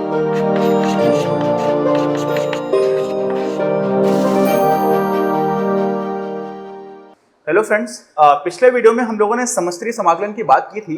Hello friends, पिछले video में हम लोगों ने समस्तरी समाकलन की बात की थी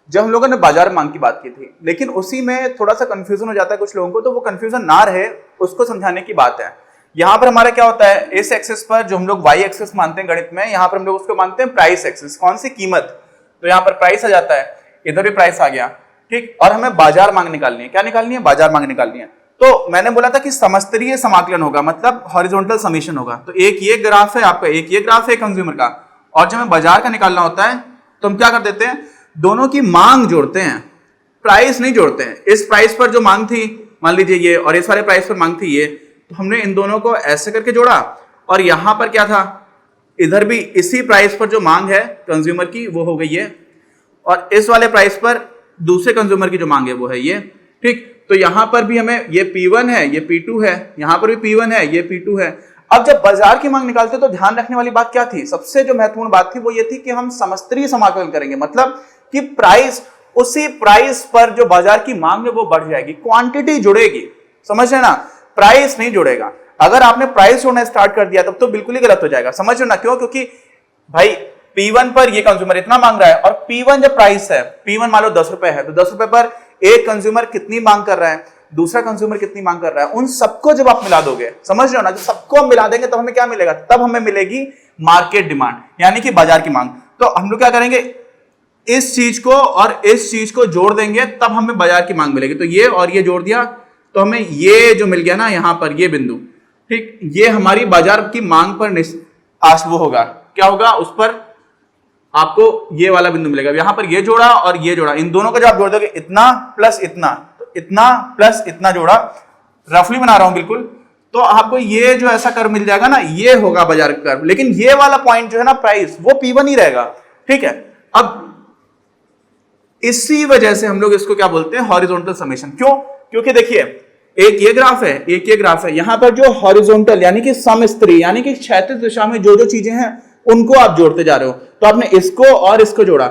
जब हम लोगों ने बाजार मांग की बात की थी, लेकिन उसी में थोड़ा सा कंफ्यूजन हो जाता है कुछ लोगों को, तो वो कंफ्यूजन ना रहे उसको समझाने की बात है। यहाँ पर हमारा क्या होता है, इस एक्सिस पर जो हम लोग वाई एक्सिस मानते हैं गणित में, यहाँ पर हम लोग उसको मानते हैं प्राइस एक्सिस। कौन सी? कीमत। तो यहाँ पर प्राइस आ जाता है, इधर भी प्राइस आ गया, ठीक। और हमें बाजार मांग निकालनी है। क्या निकालनी है? बाजार मांग निकालनी है। तो मैंने बोला था कि समस्तरीय समाकलन होगा, मतलब हॉरिजॉन्टल समीशन होगा। तो एक ये ग्राफ है आपका, एक ये ग्राफ है कंज्यूमर का, और जब हमें बाजार का निकालना होता है तो हम क्या कर देते हैं, दोनों की मांग जोड़ते हैं, प्राइस नहीं जोड़ते हैं। इस प्राइस पर जो मांग थी, मान लीजिए ये, और इस वाले प्राइस पर मांग थी ये, तो हमने इन दोनों को ऐसे करके जोड़ा। और यहां पर क्या था, इधर भी इसी प्राइस पर जो मांग है कंज्यूमर की वो हो गई है, और इस वाले प्राइस पर दूसरे कंज्यूमर की जो मांग है वो है ये, ठीक। तो यहां पर भी हमें ये P1 है, ये P2 है, यहां पर भी P1 है, ये P2 है। अब जब बाजार की मांग निकालते तो ध्यान रखने वाली बात क्या थी? सबसे जो महत्वपूर्ण बात थी वो ये थी कि हम समस्तरीय समाकलन करेंगे, मतलब कि प्राइस, उसी प्राइस पर जो बाजार की मांग है वो बढ़ जाएगी, क्वांटिटी जुड़ेगी। समझ रहे ना? प्राइस नहीं जुड़ेगा। अगर आपने प्राइस जोड़ना स्टार्ट कर दिया तब तो बिल्कुल ही गलत हो जाएगा। समझ रहे ना? क्यों? क्योंकि भाई P1 पर ये कंज्यूमर इतना मांग रहा है, और P1 जब प्राइस है, P1 मान लो 10 रुपए है, तो 10 रुपए पर एक कंज्यूमर कितनी मांग कर रहा है, दूसरा कंज्यूमर कितनी मांग कर रहा है, उन सबको जब आप मिला दोगे, समझ रहे हो ना, जब सबको हम मिला देंगे तब हमें क्या मिलेगा? तब हमें मिलेगी मार्केट डिमांड, यानी कि बाजार की मांग। तो हम लोग क्या करेंगे, इस चीज को और इस चीज को जोड़ देंगे, तब हमें बाजार की मांग मिलेगी। तो ये और ये जोड़ दिया तो हमें ये जो मिल गया ना, यहां पर ये बिंदु, ठीक, ये हमारी बाजार की मांग पर वो होगा, क्या होगा, उस पर आपको ये वाला बिंदु मिलेगा। यहां पर ये जोड़ा और ये जोड़ा, इन दोनों को जब आप जोड़ दोगे, इतना प्लस इतना, तो इतना प्लस इतना जोड़ा, रफली बना रहा हूं बिल्कुल, तो आपको ये जो ऐसा कर्व मिल जाएगा ना, ये होगा बाजार का कर्व। लेकिन ये वाला पॉइंट जो है ना, प्राइस, वो P1 ही रहेगा, ठीक है। अब इसी वजह से हम लोग इसको क्या बोलते हैं, हॉरिजॉन्टल समेशन। क्यों? क्योंकि देखिए, एक ये ग्राफ है, एक ये ग्राफ है, यहां पर जो हॉरिजॉन्टल यानी कि समस्तरी, यानी कि क्षैतिज दिशा में जो जो चीजें हैं उनको आप जोड़ते जा रहे हो। तो आपने इसको और इसको जोड़ा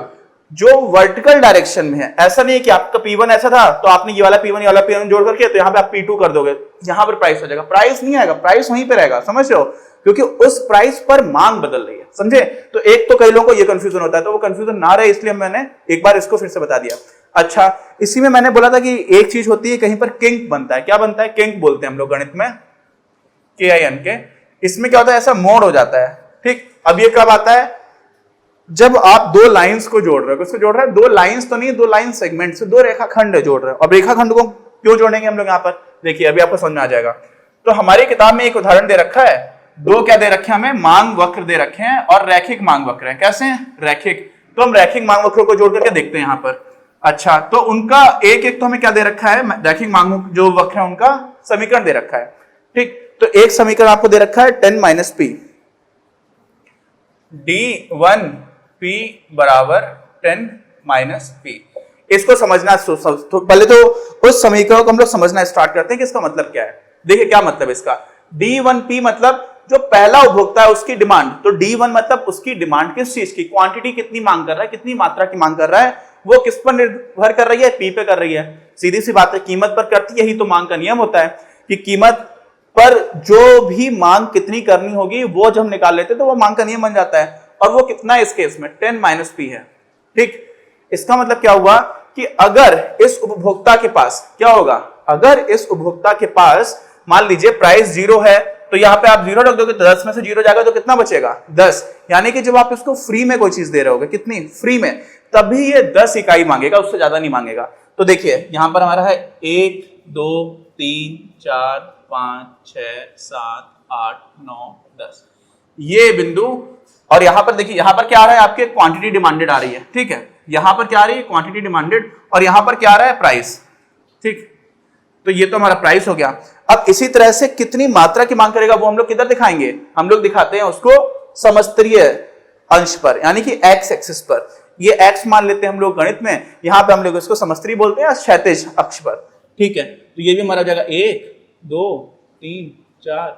जो वर्टिकल डायरेक्शन में है। ऐसा नहीं है कि आपका P1 ऐसा था तो आपने ये वाला P1 ये वाला P1 जोड़ करके तो यहां पे आप P2 कर दोगे, यहां पर प्राइस हो जाएगा। प्राइस नहीं आएगा, प्राइस वहीं पे रहेगा। समझ रहे हो? क्योंकि उस प्राइस पर मांग बदल रही है। समझे? तो एक तो कई लोगों को ये कंफ्यूजन होता है, तो वो कंफ्यूजन ना रहे इसलिए मैंने एक बार इसको फिर से बता दिया। अच्छा, इसी में मैंने बोला था कि एक चीज होती है, कहीं पर किंक बनता है। क्या बनता है? किंक बोलते हैं हम लोग गणित में, KINK। इसमें क्या होता है, ऐसा मोड़ हो जाता है, ठीक। अब ये कब आता है? जब आप दो लाइंस को जोड़ रहे हो। किसको जोड़ रहे हैं? दो लाइंस तो नहीं, दो लाइन सेगमेंट से, दो रेखाखंड जोड़ रहे हो। अब रेखाखंड को क्यों जोड़ेंगे हम लोग यहाँ पर? देखिए अभी आपको समझ में आ जाएगा। तो हमारी किताब में एक उदाहरण दे रखा है, दो क्या दे रखे हैं हमें, मांग वक्र दे रखे हैं और रैखिक मांग वक्र है। कैसे हैं? रैखिक। तो हम रैखिक मांग वक्रों को जोड़ करके देखते हैं यहाँ पर। अच्छा, तो उनका एक एक तो हमें क्या दे रखा है, रैखिक मांग जो वक्र है उनका समीकरण दे रखा है, ठीक। तो एक समीकरण आपको दे रखा है 10 - P, D1P बराबर 10 - P। इसको समझना, तो पहले तो उस समीकरण को हम लोग समझना स्टार्ट करते हैं कि इसका मतलब क्या है। देखिए क्या मतलब इसका, D1P मतलब जो पहला उपभोक्ता है उसकी डिमांड। तो D1 मतलब उसकी डिमांड किस चीज की, क्वांटिटी कितनी मांग कर रहा है, कितनी मात्रा की मांग कर रहा है, वो किस पर निर्भर कर रही है? P पे कर रही है। सीधी सी बात है, कीमत पर करती है। यही तो मांग का नियम होता है कि कीमत पर जो भी मांग कितनी करनी होगी वो जब हम निकाल लेते हैं तो वो मांग का नियम बन जाता है। और वो कितना है इस केस में? 10 - P है, ठीक। इसका मतलब क्या हुआ कि अगर इस उपभोक्ता के पास क्या होगा, अगर इस उपभोक्ता के पास मान लीजिए प्राइस 0 है, तो यहां पे आप 0 रख दोगे तो 10 में से 0 जाएगा तो कितना बचेगा? 10। यानी कि जब आप इसको फ्री में कोई चीज दे रहे होगे, कितनी फ्री में, तभी ये 10 इकाई मांगेगा, उससे ज्यादा नहीं मांगेगा। तो देखिए यहां पर हमारा है 1 2 3 4 5 6 7 8 9 10 ये बिंदु। और यहां पर देखिए, यहां पर क्या आ रहा है, आपके क्वांटिटी डिमांडेड आ रही है, ठीक है। यहां पर क्या आ रही है? Quantity demanded. और यहां पर क्या आ रहा है? प्राइस, ठीक। तो ये तो हमारा प्राइस हो गया। अब इसी तरह से कितनी मात्रा की मांग करेगा वो हम लोग किधर दिखाएंगे? हम लोग दिखाते हैं उसको समस्तरीय अंश पर, यानी कि एक्स एक्सिस पर। ये एक्स मान लेते हैं हम लोग गणित में, यहां पे हम लोग इसको समस्तरीय बोलते हैं, क्षैतिज अक्ष पर, ठीक है। तो ये भी हमारा हो जाएगा 1 2 3 4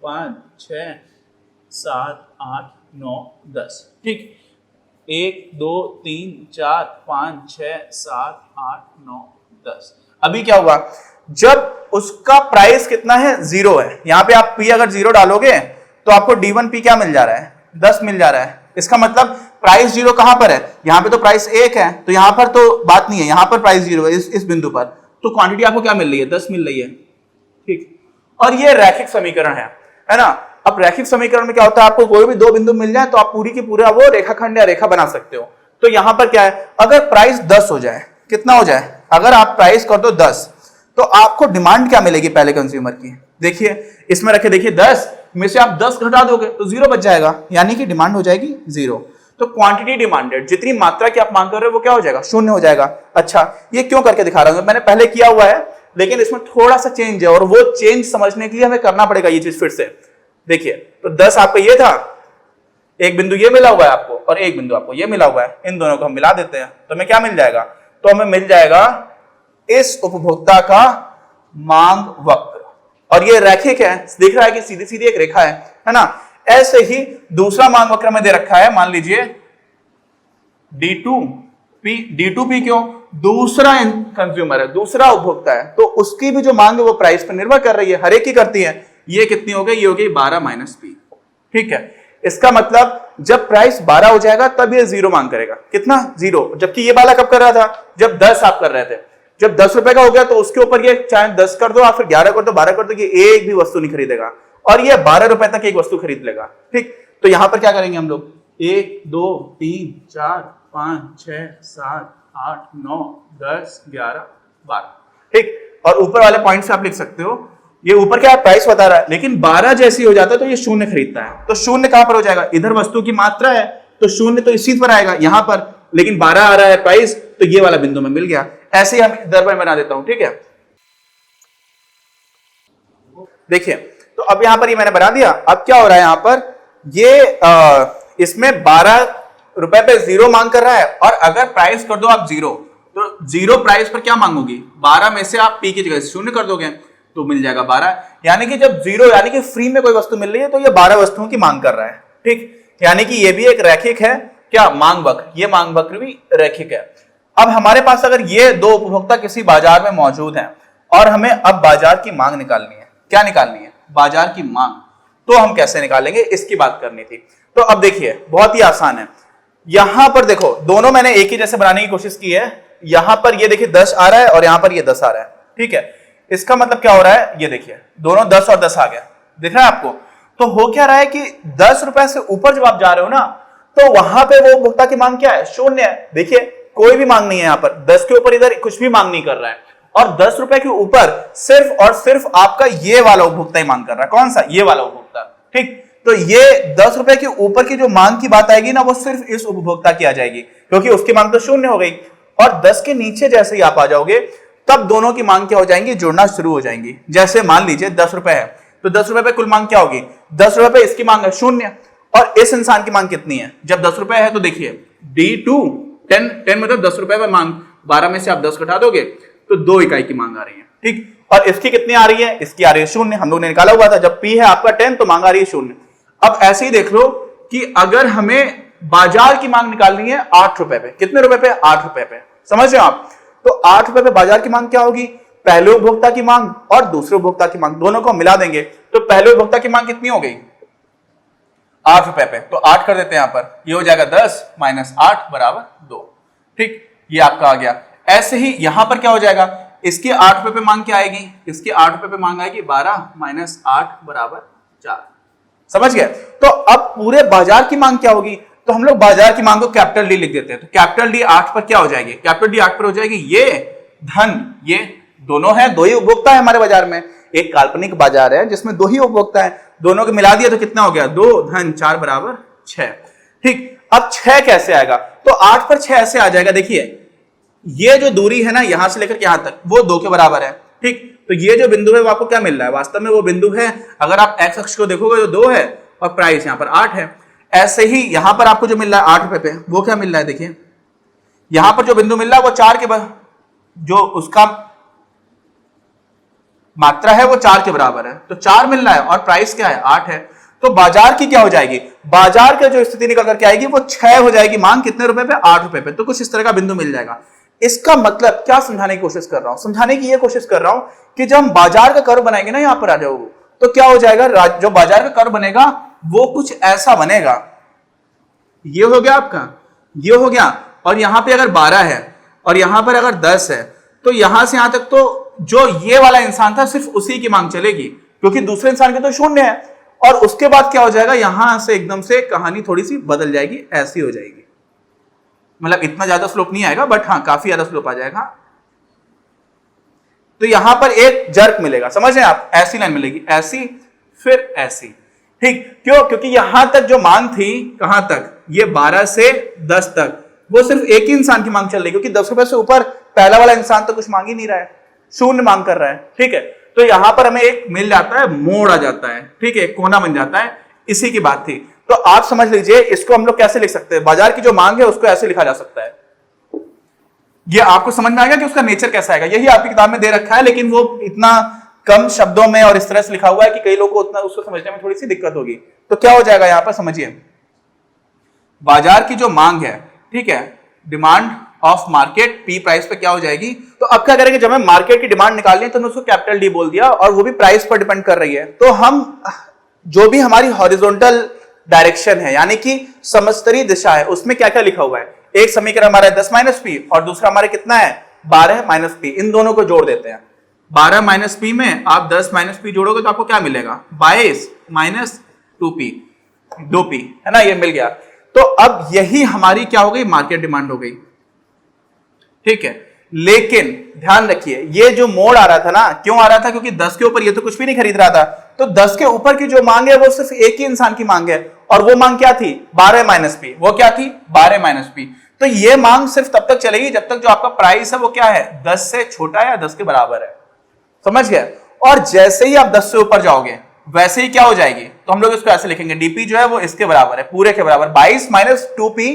5 6 7 8 9 10, ठीक। 1 2 3 4 5 6 7 8 9 10। अभी क्या हुआ, जब उसका प्राइस कितना है, 0 है। यहां पे आप P अगर 0 डालोगे तो आपको D1P क्या मिल जा रहा है, 10 मिल जा रहा है। इसका मतलब प्राइस 0 कहां पर है, यहां पे तो प्राइस 1 है, तो यहां पर तो बात नहीं है, यहां पर प्राइस 0 है इस बिंदु पर, तो क्वांटिटी आपको क्या मिल रही है, 10 मिल रही है। ठीक, और ये रैखिक समीकरण है ना। अब रैखिक समीकरण में क्या होता है, आपको कोई भी दो बिंदु मिल जाए तो आप पूरी की पूरा वो रेखाखंड या रेखा बना सकते हो। तो यहां पर क्या है, अगर प्राइस 10 हो जाए, कितना हो जाए, अगर आप प्राइस कर दो 10, तो आपको डिमांड क्या मिलेगी पहले कंज्यूमर की, देखिए इसमें रखे, देखिए 10 में से आप 10 घटा दोगे तो 0 बच जाएगा, यानी कि डिमांड हो जाएगी 0। तो क्वांटिटी डिमांडेड, जितनी मात्रा की आप मांग कर रहे हो वो क्या हो जाएगा, 0 हो जाएगा। अच्छा, ये क्यों करके दिखा रहा हूं, मैंने पहले किया हुआ है लेकिन इसमें थोड़ा सा चेंज है, और वो चेंज समझने के लिए हमें करना पड़ेगा ये चीज फिर से। देखिए, तो 10 आपका ये था, एक बिंदु ये मिला हुआ है आपको और एक बिंदु आपको ये मिला हुआ है, इन दोनों को हम मिला देते हैं तो हमें क्या मिल जाएगा, तो हमें मिल जाएगा इस उपभोक्ता का मांग वक्र, और ये रैखिक है, दिख रहा है कि सीधी सीधी एक रेखा है ना। ऐसे ही दूसरा मांग वक्र में दे रखा है, मान लीजिए D2P। D2P क्यों, दूसरा कंज्यूमर है, दूसरा उपभोक्ता है, तो उसकी भी जो मांग है वो प्राइस पर निर्भर कर रही है, हर एक की करती है। ये कितनी हो गई, ये हो गई 12 - P। ठीक है, इसका मतलब जब प्राइस 12 हो जाएगा तब ये 0 मांग करेगा, कितना, 0। जबकि ये वाला कब कर रहा था, जब 10 आप कर रहे थे। जब 10 रुपए का हो गया तो उसके ऊपर ये चाहे 10 कर दो या फिर 11 कर दो, 12 कर दो, ये एक भी वस्तु नहीं खरीदेगा, और ये 12 रुपए तक एक वस्तु खरीद लेगा। ठीक, तो यहां पर क्या करेंगे हम लोग, 1 2 3 4 5 6 7 8 9 10 11 12। ठीक, और ऊपर वाले पॉइंट से आप लिख सकते हो, ये ऊपर क्या है, प्राइस बता रहा है, लेकिन 12 जैसी हो जाता है तो ये 0 खरीदता है। तो 0 कहां पर हो जाएगा, इधर वस्तु की मात्रा है तो 0 तो इसी पर आएगा यहां पर, लेकिन 12 आ रहा है प्राइस, तो ये वाला बिंदु में मिल गया। ऐसे ही हम इधर पर बना देता हूं। ठीक है, देखिए, तो अब यहां पर ये मैंने बना दिया। अब क्या हो रहा है, यहां पर ये इसमें 12 रुपए पे 0 मांग कर रहा है, और अगर प्राइस कर दो आप 0, तो 0 प्राइस पर क्या मांगोगी, 12 में से आप P की जगह 0 कर दोगे तो मिल जाएगा 12। यानी कि जब 0 यानी कि फ्री में कोई वस्तु मिल रही है तो ये 12 वस्तुओं की मांग कर रहा है। ठीक, यानी कि ये भी एक रैखिक है, क्या, मांग वक्र, ये मांग वक्र भी रैखिक है। अब हमारे पास अगर ये दो उपभोक्ता किसी बाजार में मौजूद हैं और हमें अब बाजार की मांग निकालनी है, क्या निकालनी है, बाजार की मांग, तो हम कैसे निकालेंगे, इसकी बात करनी थी। तो अब देखिए, बहुत ही आसान है। यहां पर देखो, दोनों मैंने एक ही जैसे बनाने की कोशिश की है। यहां पर ये देखिए 10 आ रहा है और यहां पर ये 10 आ रहा है। ठीक है, इसका मतलब क्या हो रहा है, ये देखिए दोनों 10 और 10 आ गया, दिख रहा है आपको। तो हो क्या रहा है कि 10 रुपए से ऊपर जब आप जा रहे हो ना, तो वहां पे वो उपभोक्ता की मांग क्या है, 0 है। देखिए कोई भी मांग नहीं है यहां पर, 10 के ऊपर इधर कुछ भी मांग नहीं कर रहा है, और 10 रुपए के ऊपर सिर्फ और सिर्फ आपका ये वाला उपभोक्ता ही मांग कर रहा है। कौन सा, ये वाला उपभोक्ता। ठीक, तो ये 10 रुपए के ऊपर की जो मांग की बात आएगी ना, वो सिर्फ इस उपभोक्ता की आ जाएगी, क्योंकि उसकी मांग तो 0 हो गई। और 10 के नीचे जैसे ही आप आ जाओगे, तब दोनों की मांग क्या हो जाएंगी, जुड़ना शुरू हो जाएंगी। जैसे मान लीजिए 10 रुपए है, तो 10 रुपए पे कुल मांग क्या होगी, 10 रुपए पे इसकी मांग है 0, और इस इंसान की मांग कितनी है, जब 10 रुपए है तो देखिए D2 10 मतलब 10 रुपए पर मांग, 12 में से आप 10 घटा दोगे तो 2 इकाई की मांग आ रही है। ठीक, और इसकी कितनी आ रही है, इसकी आ रही है 0, हम लोग ने निकाला हुआ था। जब P है आपका 10 तो मांग आ रही है 0। अब ऐसे ही देख लो कि अगर हमें बाजार की मांग निकालनी है 8 रुपए पे, कितने रुपए पे, 8 रुपए पे, समझ रहे हो आप। तो 8 रुपए पे बाजार की मांग क्या होगी, पहले उपभोक्ता की मांग और दूसरे उपभोक्ता की मांग, दोनों को मिला देंगे तो पहले उपभोक्ता की मांग कितनी हो गई, 8 रुपए पे। तो 8 कर देते हैं यहां पर, ये हो जाएगा 10 - 8 = 2। ठीक, ये आपका आ गया। ऐसे ही यहां पर क्या हो जाएगा, इसकी 8 रुपए पे मांग क्या आएगी, इसकी 8 रुपए पे मांग आएगी 12 - 8 = 4। समझ गए। तो अब पूरे बाजार की मांग क्या होगी, तो हम लोग बाजार की मांग को कैपिटल डी लिख देते हैं। तो कैपिटल डी 8 पर क्या हो जाएगी, कैपिटल डी 8 पर हो जाएगी ये धन, ये दोनों है, दो ही उपभोक्ता है हमारे बाजार में, एक काल्पनिक बाजार है जिसमें 2 ही उपभोक्ता है, दोनों को मिला दिया तो कितना हो गया, 2 धन 4 = 6। ठीक, अब 6 कैसे आएगा, तो 8 पर 6 ऐसे आ जाएगा। देखिए ये जो दूरी है ना, यहां से लेकर यहां तक, वो 2 के बराबर है। ठीक, तो ये जो बिंदु है वो आपको क्या मिल रहा है, वास्तव में वो बिंदु है, अगर आप एक्स अक्ष को देखोगे तो 2 है और प्राइस यहां पर 8 है। ऐसे ही यहां पर आपको जो मिल रहा है 8 रुपए पे, वो क्या मिल रहा है, देखिए यहां पर जो बिंदु मिल रहा है वो 4 के जो उसका मात्रा है वो 4 के बराबर है, तो 4 मिल रहा है और प्राइस क्या है, 8 है। तो बाजार की क्या हो जाएगी, बाजार की जो स्थिति निकल करके आएगी वो 6 हो जाएगी, मांग कितने रुपए पे, 8 रुपए पे। तो कुछ इस तरह का बिंदु मिल जाएगा। इसका मतलब क्या समझाने की कोशिश कर रहा हूं? समझाने की यह कोशिश कर रहा हूं कि जब हम बाजार का कर्व बनाएंगे ना, यहां पर आ जाओ, तो क्या हो जाएगा, जो बाजार का कर्व बनेगा वो कुछ ऐसा बनेगा। ये हो गया आपका, ये हो गया, और यहां पे अगर 12 है और यहां पर अगर 10 है, तो यहां से यहां तक तो जो ये वाला इंसान था सिर्फ उसी की मांग चलेगी, क्योंकि दूसरे इंसान के तो शून्य है। और उसके बाद क्या हो जाएगा, यहां से एकदम से कहानी थोड़ी सी बदल जाएगी, ऐसी हो जाएगी। मतलब इतना ज्यादा स्लोप नहीं आएगा, बट हाँ काफी ज्यादा स्लोप आ जाएगा। तो यहां पर एक जर्क मिलेगा, समझ रहे हैं आप, ऐसी लाइन मिलेगी, ऐसी फिर ऐसी, ठीक। क्यों? क्योंकि यहां तक जो मांग थी, कहां तक, ये 12 से 10 तक, वो सिर्फ एक ही इंसान की मांग चल रही है, क्योंकि 10 रुपए से ऊपर पहला वाला इंसान तो कुछ मांग ही नहीं रहा है, शून्य मांग कर रहा है, ठीक है। तो यहां पर हमें एक मिल जाता है, मोड़ आ जाता है, ठीक है, कोना बन जाता है, इसी की बात थी। तो आप समझ लीजिए, इसको हम लोग कैसे लिख सकते हैं, बाजार की जो मांग है उसको ऐसे लिखा जा सकता है। ये आपको समझ में आएगा कि उसका नेचर कैसा आएगा, यही आपकी किताब में दे रखा है, लेकिन वो इतना कम शब्दों में और इस तरह से लिखा हुआ है कि कई लोगों को उतना उसको समझने में थोड़ी सी दिक्कत होगी। तो क्या हो जाएगा यहां पर, समझिए, बाजार की जो मांग है, ठीक है, demand of market, P price पे क्या हो जाएगी। तो अब क्या करेंगे, जब हमें मार्केट की डिमांड निकालनी है तो हमने उसको कैपिटल डी बोल दिया, और वो भी प्राइस पर डिपेंड कर रही है। तो हम जो भी हमारी हॉरिजॉन्टल डायरेक्शन है, यानी कि समस्तरी दिशा है, उसमें क्या क्या लिखा हुआ है, एक समीकरण हमारा है 10 माइनस पी, और दूसरा हमारे कितना है 12 माइनस पी, इन दोनों को जोड़ देते हैं। 12 माइनस पी में आप 10 माइनस पी जोड़ोगे तो आपको क्या मिलेगा, 22 माइनस 2p, 2p, है ना, ये मिल गया। तो अब यही हमारी क्या हो गई, मार्केट डिमांड हो गई, ठीक है। लेकिन ध्यान रखिए, ये जो मोड़ आ रहा था ना, क्यों आ रहा था, क्योंकि 10 के ऊपर ये तो कुछ भी नहीं खरीद रहा था, तो 10 के ऊपर की जो मांग है वो सिर्फ एक ही इंसान की मांग है, और वो मांग क्या थी, 12 माइनस पी, वो क्या थी, 12 माइनस पी। तो ये मांग सिर्फ तब तक चलेगी जब तक जो आपका प्राइस है वो क्या है, 10 से छोटा या 10 के बराबर है, समझ गए। और जैसे ही आप 10 से ऊपर जाओगे वैसे ही क्या हो जाएगी, तो हम लोग इसको ऐसे लिखेंगे, डीपी जो है वो इसके बराबर है, पूरे के बराबर, 22 माइनस 2p,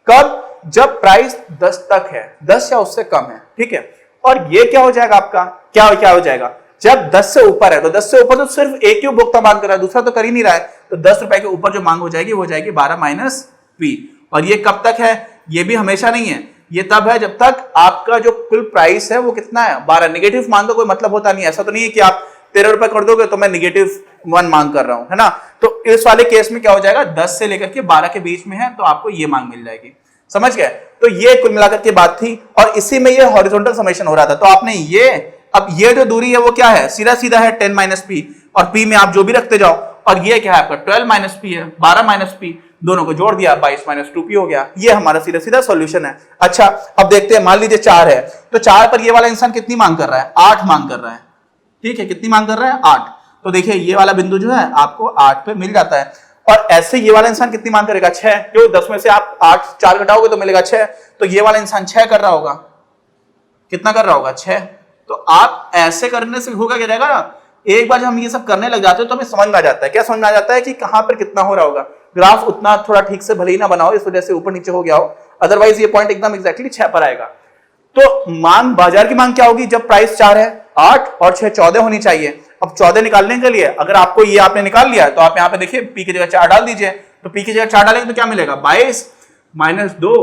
कब, जब प्राइस 10 तक है, 10 या उससे कम है, ठीक है। और ये क्या हो जाएगा आपका, क्या हो जाएगा, जब 10 से ऊपर है, तो 10 से ऊपर तो सिर्फ एक ही उपभोक्ता मांग कर रहा है, दूसरा तो कर ही नहीं रहा है, तो 10 रुपए के ऊपर जो मांग हो जाएगी वो हो जाएगी 12 माइनस पी। और ये कब तक है, ये भी हमेशा नहीं है, ये तब है जब तक आपका जो कुल प्राइस है वो कितना है, 12। निगेटिव मांग का कोई मतलब होता नहीं है, ऐसा तो नहीं है कि आप 13 रुपए कर दोगे तो मैं -1 मांग कर रहा हूं, है ना। तो इस वाले केस में क्या हो जाएगा, 10 से लेकर के 12 के बीच में है, तो आपको ये मांग मिल जाएगी, समझ गए। तो ये कुल मिलाकर के बात थी, और इसी में ये हॉरिजॉन्टल समेशन हो रहा था। तो आपने ये, अब ये जो दूरी है वो क्या है, सीधा सीधा है 10 माइनस पी, और पी में आप जो भी रखते जाओ, और ये क्या है आपका 12 माइनस पी है, 12 माइनस पी, दोनों को जोड़ दिया 22 माइनस 2p हो गया। ये हमारा सीधा सीधा सॉल्यूशन है। अच्छा, अब देखते हैं, मान लीजिए 4 है, तो 4 पर ये वाला इंसान कितनी मांग कर रहा है, 8 मांग कर रहा है, ठीक है, कितनी मांग कर रहा है, 8। तो देखिए ये वाला बिंदु जो है आपको 8 पे मिल जाता है। और ऐसे ये वाला इंसान कितनी मांग करेगा, 6, क्यों, 10 में से आप 8 4 घटाओगे तो मिलेगा 6, तो ये वाला इंसान 6 कर रहा होगा, कितना कर रहा होगा, 6। तो आप ऐसे करने से होगा क्या रहेगा ना, एक बार जब हम ये सब करने लग जाते हैं तो हमें समझ में आ जाता है, क्या समझ में आ जाता है कि कहां पर कितना हो रहा होगा। ग्राफ उतना थोड़ा ठीक से भले ही ना बनाओ, इस वजह से ऊपर नीचे हो गया हो, अदरवाइज ये पॉइंट एकदम एग्जैक्टली 6 पर आएगा। तो मांग, बाजार की मांग क्या होगी, जब प्राइस 4 है, 8 और 6 14 होनी चाहिए। अब 14 निकालने के लिए अगर आपको ये आपने निकाल लिया, तो आप यहां पे देखिए पी की जगह 4 डाल दीजिए, तो पी की जगह 4 डालेंगे तो क्या मिलेगा, 22 माइनस 2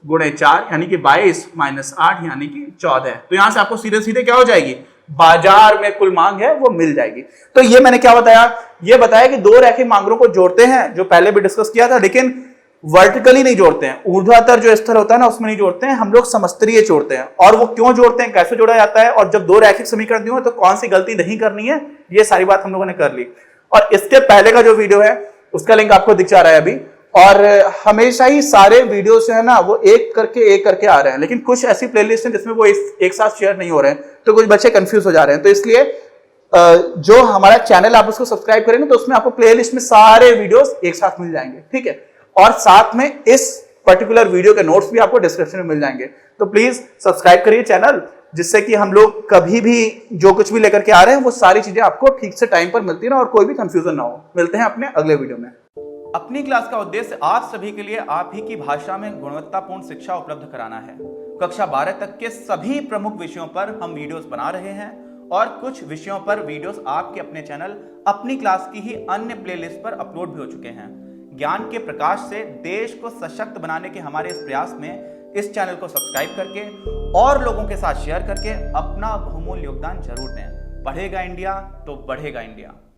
गुणे 4 यानी कि 22 माइनस 8 यानी कि 14। तो यहां से आपको सीधे सीधे क्या हो जाएगी, बाजार में कुल मांग है वो मिल जाएगी। तो ये मैंने क्या बताया, ये बताया कि दो रैखिक मांगों को जोड़ते हैं, जो पहले भी डिस्कस किया था, लेकिन वर्टिकली नहीं जोड़ते हैं, ऊर्ध्वाधर जो स्तर होता है ना उसमें नहीं जोड़ते हैं, हम लोग समस्तरीय जोड़ते हैं। और वो क्यों जोड़ते हैं, कैसे जोड़ा जाता है, और जब दो रैखिक समीकरण दिए हो तो कौन सी गलती नहीं करनी है, ये सारी बात हम लोगों ने कर ली। और इसके पहले का जो वीडियो है उसका लिंक आपको दिख जा रहा है अभी। और हमेशा ही सारे वीडियो जो है ना वो एक करके आ रहे हैं, लेकिन कुछ ऐसी प्लेलिस्ट है जिसमें वो एक साथ शेयर नहीं हो रहे हैं, तो कुछ बच्चे कंफ्यूज हो जा रहे हैं। तो इसलिए जो हमारा चैनल आप उसको सब्सक्राइब करेंगे तो उसमें आपको प्लेलिस्ट में सारे वीडियोस एक साथ मिल जाएंगे, ठीक है। और साथ में इस पर्टिकुलर वीडियो के नोट्स भी आपको डिस्क्रिप्शन में मिल जाएंगे। तो प्लीज सब्सक्राइब करिए चैनल, जिससे कि हम लोग कभी भी जो कुछ भी लेकर के आ रहे हैं वो सारी चीजें आपको ठीक से टाइम पर मिलती है और कोई भी कंफ्यूजन ना हो। मिलते हैं अपने अगले वीडियो में। अपनी क्लास का उद्देश्य आप सभी के लिए आप ही की भाषा में गुणवत्तापूर्ण शिक्षा उपलब्ध कराना है। कक्षा 12 तक के सभी प्रमुख विषयों पर हम वीडियोस बना रहे हैं और कुछ विषयों पर वीडियोस आपके अपने चैनल अपनी क्लास की ही अन्य प्लेलिस्ट पर अपलोड भी हो चुके हैं। ज्ञान के प्रकाश से देश को सशक्त बनाने के हमारे इस प्रयास में इस चैनल को सब्सक्राइब करके और लोगों के साथ शेयर करके अपना बहुमूल्य योगदान जरूर दें। बढ़ेगा इंडिया तो बढ़ेगा इंडिया।